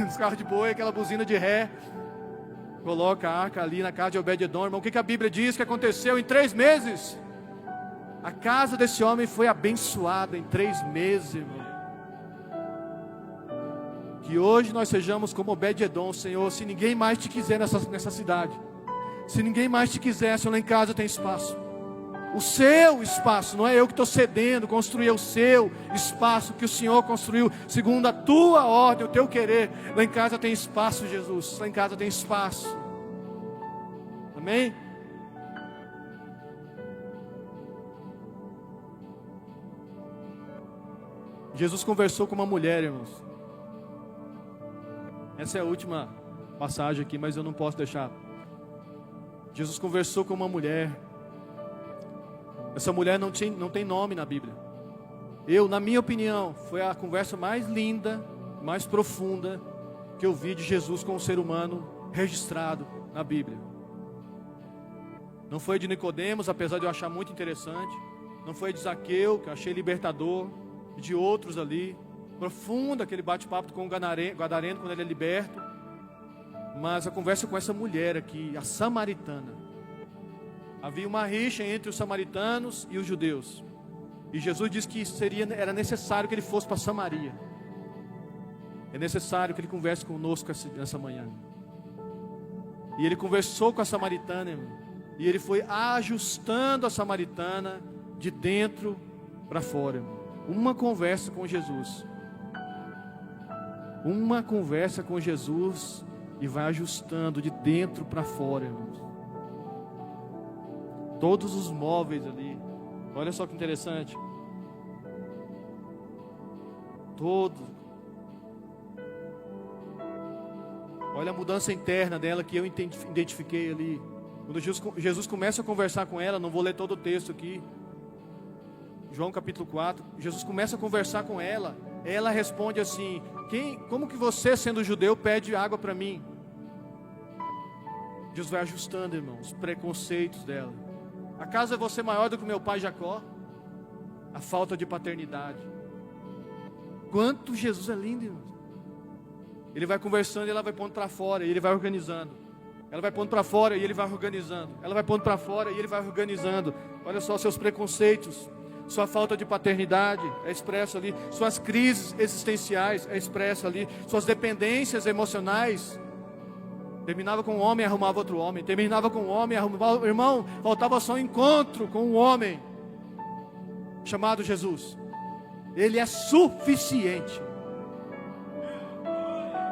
Os carros de boi, aquela buzina de ré. Coloca a arca ali na casa de Obed-edom, irmão. O que a Bíblia diz que aconteceu em 3 meses? A casa desse homem foi abençoada em 3 meses, irmão. Que hoje nós sejamos como Obed-edom, Senhor. Se ninguém mais te quiser nessa cidade, se ninguém mais te quiser, Senhor, lá em casa tem espaço. O seu espaço, não é eu que estou cedendo. Construir o seu espaço que o Senhor construiu segundo a tua ordem, o teu querer. Lá em casa tem espaço, Jesus. Lá em casa tem espaço. Amém? Jesus conversou com uma mulher, irmãos. Essa é a última passagem aqui, mas eu não posso deixar. Jesus conversou com uma mulher. Essa mulher não tem nome na Bíblia. Na minha opinião, foi a conversa mais linda, mais profunda que eu vi de Jesus com o ser humano registrado na Bíblia. Não foi de Nicodemos, apesar de eu achar muito interessante. Não foi de Zaqueu, que eu achei libertador. E de outros ali. Profunda aquele bate-papo com o Gadareno quando ele é liberto. Mas a conversa com essa mulher aqui, a samaritana. Havia uma rixa entre os samaritanos e os judeus. E Jesus disse que era necessário que ele fosse para Samaria. É necessário que ele converse conosco nessa manhã. E ele conversou com a samaritana, irmão. E ele foi ajustando a samaritana de dentro para fora, irmão. Uma conversa com Jesus. Uma conversa com Jesus e vai ajustando de dentro para fora, irmãos. Todos os móveis ali. Olha só que interessante. Todos. Olha a mudança interna dela que eu identifiquei ali. Quando Jesus começa a conversar com ela, não vou ler todo o texto aqui. João capítulo 4, Jesus começa a conversar com ela. Ela responde assim: como que você, sendo judeu, pede água para mim? Jesus vai ajustando, irmãos, os preconceitos dela. Acaso é você maior do que meu pai Jacó? A falta de paternidade. Quanto Jesus é lindo, irmãos. Ele vai conversando e ela vai pondo para fora, e ele vai organizando. Ela vai pondo para fora e ele vai organizando. Ela vai pondo para fora e ele vai organizando. Olha só seus preconceitos. Sua falta de paternidade é expresso ali. Suas crises existenciais é expresso ali. Suas dependências emocionais. Terminava com um homem, arrumava outro homem. Terminava com um homem, arrumava... Irmão, faltava só um encontro com um homem chamado Jesus. Ele é suficiente.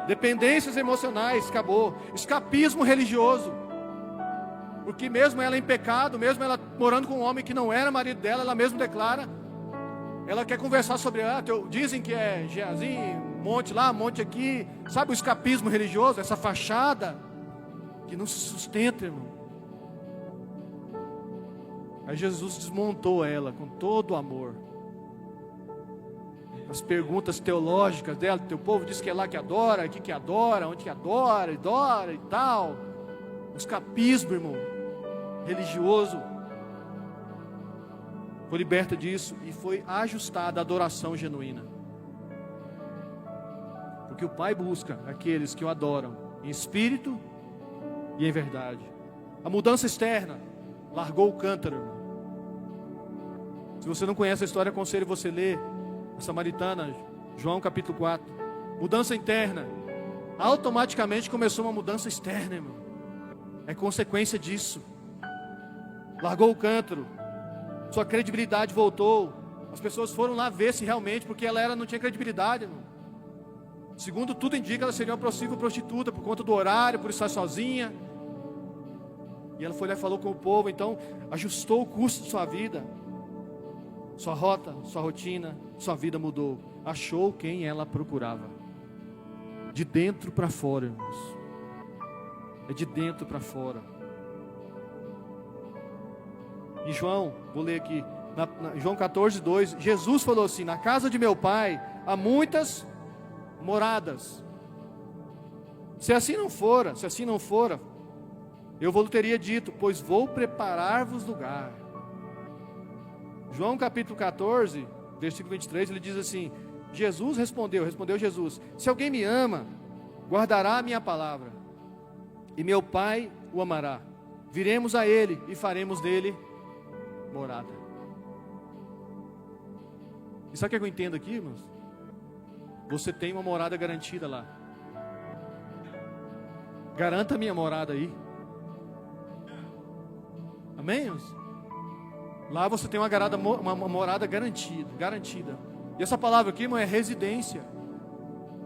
Dependências emocionais, acabou. Escapismo religioso. Porque mesmo ela em pecado, mesmo ela morando com um homem que não era marido dela, ela mesmo declara. Ela quer conversar sobre, dizem que é Geazim, monte lá, monte aqui. Sabe o escapismo religioso, essa fachada que não se sustenta, irmão. Aí Jesus desmontou ela com todo o amor. As perguntas teológicas dela, teu povo diz que é lá que adora, aqui que adora, onde que adora e tal. O escapismo, irmão, religioso, foi liberta disso e foi ajustada a adoração genuína. Porque o Pai busca aqueles que o adoram em espírito e em verdade. A mudança externa, largou o cântaro, irmão. Se você não conhece a história, aconselho você ler a Samaritana, João capítulo 4. Mudança interna, automaticamente começou uma mudança externa, irmão. É consequência disso. Largou o cântaro, sua credibilidade voltou. As pessoas foram lá ver se realmente, porque ela não tinha credibilidade, irmão. Segundo tudo indica, ela seria uma possível prostituta por conta do horário, por estar sozinha. E ela foi lá e falou com o povo, então ajustou o curso de sua vida. Sua rota, sua rotina, sua vida mudou. Achou quem ela procurava. De dentro para fora, irmãos. É de dentro para fora. Em João, vou ler aqui, João 14, 2, Jesus falou assim: na casa de meu pai há muitas moradas. Se assim não fora, eu vou teria dito, pois vou preparar-vos lugar. João capítulo 14, versículo 23, ele diz assim: Jesus respondeu Jesus: se alguém me ama, guardará a minha palavra, e meu Pai o amará. Viremos a ele e faremos dele morada. E sabe o que eu entendo aqui, irmãos? Você tem uma morada garantida lá. Garanta a minha morada aí. Amém, irmãos? Lá você tem uma morada garantida. E essa palavra aqui, irmão, é residência,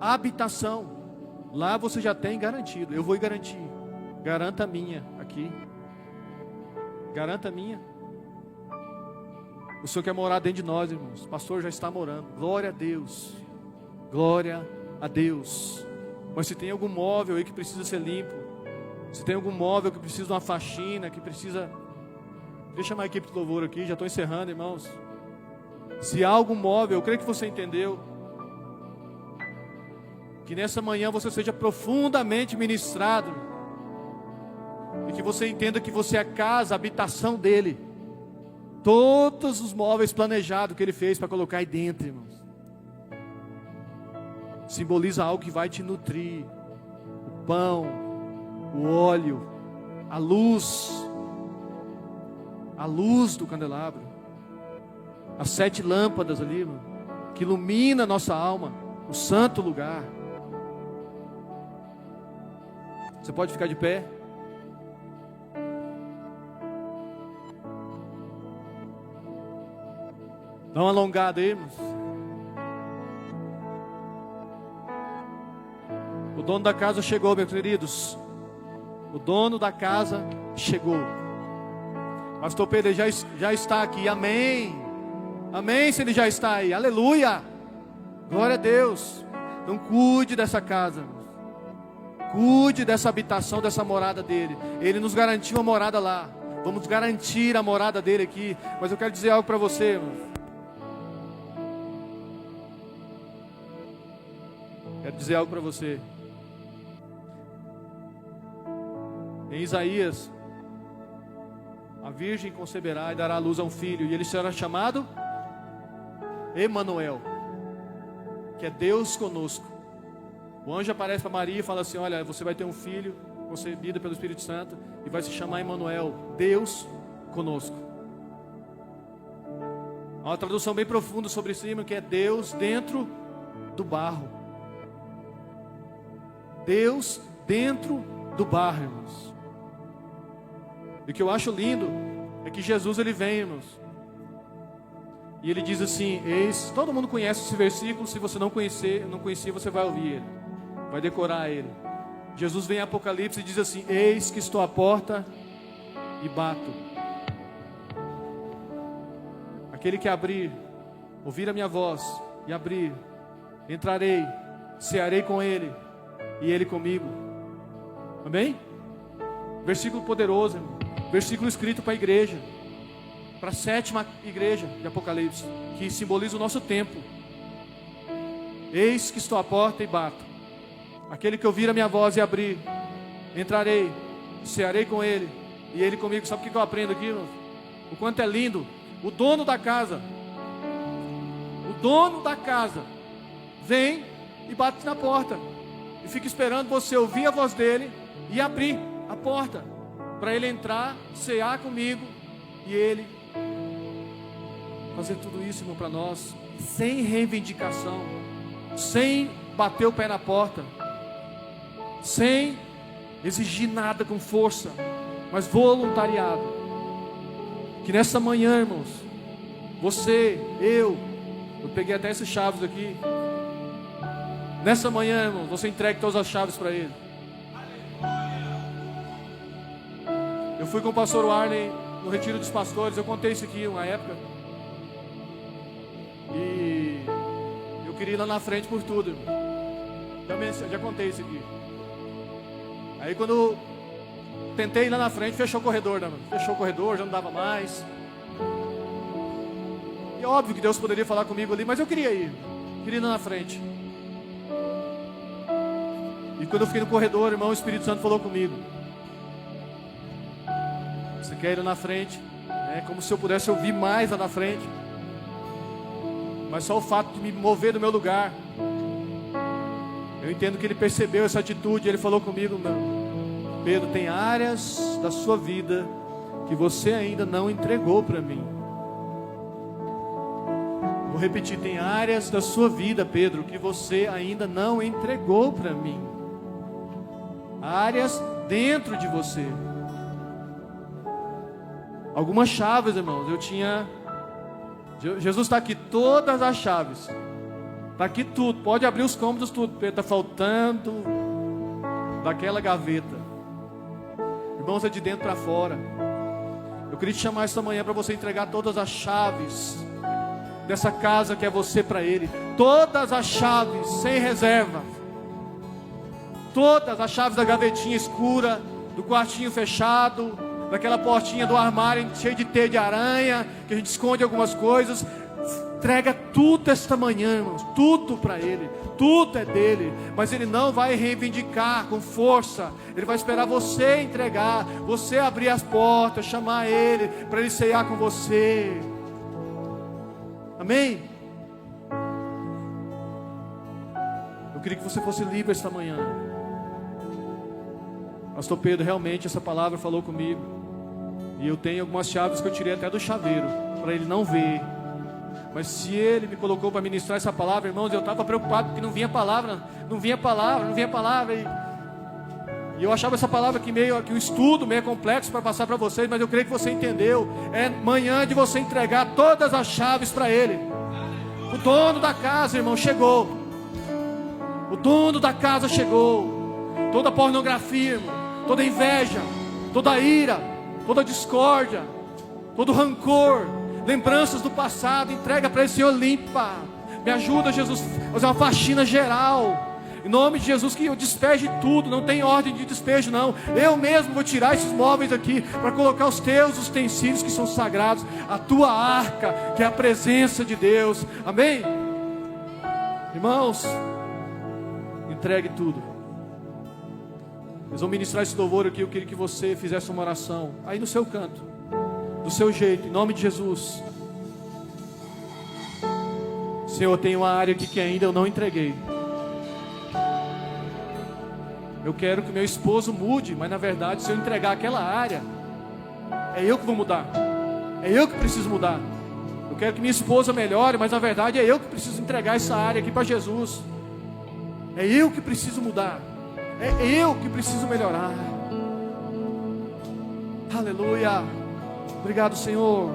habitação. Lá você já tem garantido. Eu vou garantir. Garanta a minha aqui. Garanta a minha. O Senhor quer morar dentro de nós, irmãos. O pastor já está morando. Glória a Deus. Glória a Deus. Mas se tem algum móvel aí que precisa ser limpo, se tem algum móvel que precisa de uma faxina, que precisa... Deixa eu chamar a equipe de louvor aqui, já estou encerrando, irmãos. Se há algum móvel, eu creio que você entendeu, que nessa manhã você seja profundamente ministrado, e que você entenda que você é a casa, a habitação dele. Todos os móveis planejados que ele fez para colocar aí dentro, irmãos, simboliza algo que vai te nutrir. O pão, o óleo, a luz do candelabro, as 7 lâmpadas ali, irmão, que ilumina a nossa alma, o santo lugar. Você pode ficar de pé? Dá uma alongada aí, irmãos. O dono da casa chegou, meus queridos. O dono da casa chegou. Pastor Pedro já está aqui, amém. Amém, se ele já está aí, aleluia. Glória a Deus. Então cuide dessa casa, irmãos. Cuide dessa habitação, dessa morada dele. Ele nos garantiu a morada lá. Vamos garantir a morada dele aqui. Mas eu quero dizer algo para você, irmãos. Quero dizer algo para você. Em Isaías, a virgem conceberá e dará à luz a um filho, e ele será chamado Emanuel, que é Deus conosco. O anjo aparece para Maria e fala assim: olha, você vai ter um filho concebido pelo Espírito Santo, e vai se chamar Emanuel, Deus conosco. Há uma tradução bem profunda sobre isso, que é Deus dentro do barro. Deus dentro do barro, irmãos. E o que eu acho lindo é que Jesus, ele vem, irmãos, e ele diz assim: eis, todo mundo conhece esse versículo. Se você não conhecia, você vai ouvir ele, vai decorar ele. Jesus vem em Apocalipse e diz assim: eis que estou à porta e bato. Aquele que abrir, ouvir a minha voz e abrir, entrarei, cearei com ele e ele comigo. Amém? Versículo poderoso, irmão. Versículo escrito para a igreja, para a 7ª igreja de Apocalipse, que simboliza o nosso tempo. Eis que estou à porta e bato. Aquele que ouvir a minha voz e abrir, entrarei, cearei com ele e ele comigo. Sabe o que eu aprendo aqui, irmão? O quanto é lindo. O dono da casa vem e bate na porta. E fica esperando você ouvir a voz dele e abrir a porta para ele entrar, cear comigo e ele fazer tudo isso, irmão, para nós, sem reivindicação, sem bater o pé na porta, sem exigir nada com força, mas voluntariado. Que nessa manhã, irmãos, você, eu peguei até essas chaves aqui. Nessa manhã, irmão, você entregue todas as chaves para ele. Eu fui com o pastor Warney no retiro dos pastores. Eu contei isso aqui uma época. E eu queria ir lá na frente por tudo, irmão. Já contei isso aqui. Aí quando eu tentei ir lá na frente, fechou o corredor, né, mano? Fechou o corredor, já não dava mais. E óbvio que Deus poderia falar comigo ali, mas eu queria ir lá na frente. E quando eu fiquei no corredor, irmão, o Espírito Santo falou comigo: você quer ir lá na frente? É como se eu pudesse ouvir mais lá na frente. Mas só o fato de me mover do meu lugar, eu entendo que ele percebeu essa atitude. Ele falou comigo: Pedro, tem áreas da sua vida que você ainda não entregou para mim. Vou repetir: tem áreas da sua vida, Pedro, que você ainda não entregou para mim. Áreas dentro de você. Algumas chaves, irmãos, eu tinha. Jesus está aqui, todas as chaves. Está aqui tudo, pode abrir os cômodos, tudo. Pedro, está faltando daquela gaveta. Irmãos, é de dentro para fora. Eu queria te chamar esta manhã para você entregar todas as chaves dessa casa que é você para Ele. Todas as chaves, sem reserva. Todas as chaves da gavetinha escura, do quartinho fechado, daquela portinha do armário cheio de teia de aranha, que a gente esconde algumas coisas. Entrega tudo esta manhã, irmãos, tudo para Ele, tudo é dele, mas Ele não vai reivindicar com força. Ele vai esperar você entregar, você abrir as portas, chamar Ele, para Ele ceiar com você. Amém? Eu queria que você fosse livre esta manhã. Pastor Pedro, realmente essa palavra falou comigo, e eu tenho algumas chaves que eu tirei até do chaveiro, para ele não ver. Mas se ele me colocou para ministrar essa palavra, irmãos, eu estava preocupado porque não vinha palavra. E eu achava essa palavra aqui meio que um estudo meio complexo para passar para vocês, mas eu creio que você entendeu. É manhã de você entregar todas as chaves para Ele. O dono da casa, irmão, chegou. O dono da casa chegou. Toda pornografia, irmão, toda inveja, toda ira, toda discórdia, todo rancor, lembranças do passado, entrega para esse Senhor, limpa. Me ajuda, Jesus, a fazer uma faxina geral. Em nome de Jesus, que eu despeje tudo. Não tem ordem de despejo, não. Eu mesmo vou tirar esses móveis aqui para colocar os teus utensílios que são sagrados, a tua arca, que é a presença de Deus. Amém? Irmãos, entregue tudo. Eles vão ministrar esse louvor aqui. Eu queria que você fizesse uma oração aí no seu canto, do seu jeito, em nome de Jesus. Senhor, tem uma área aqui que ainda eu não entreguei. Eu quero que meu esposo mude, mas na verdade, se eu entregar aquela área, é eu que vou mudar. É eu que preciso mudar. Eu quero que minha esposa melhore, mas na verdade é eu que preciso entregar essa área aqui para Jesus. É eu que preciso mudar. É eu que preciso melhorar. Aleluia. Obrigado, Senhor.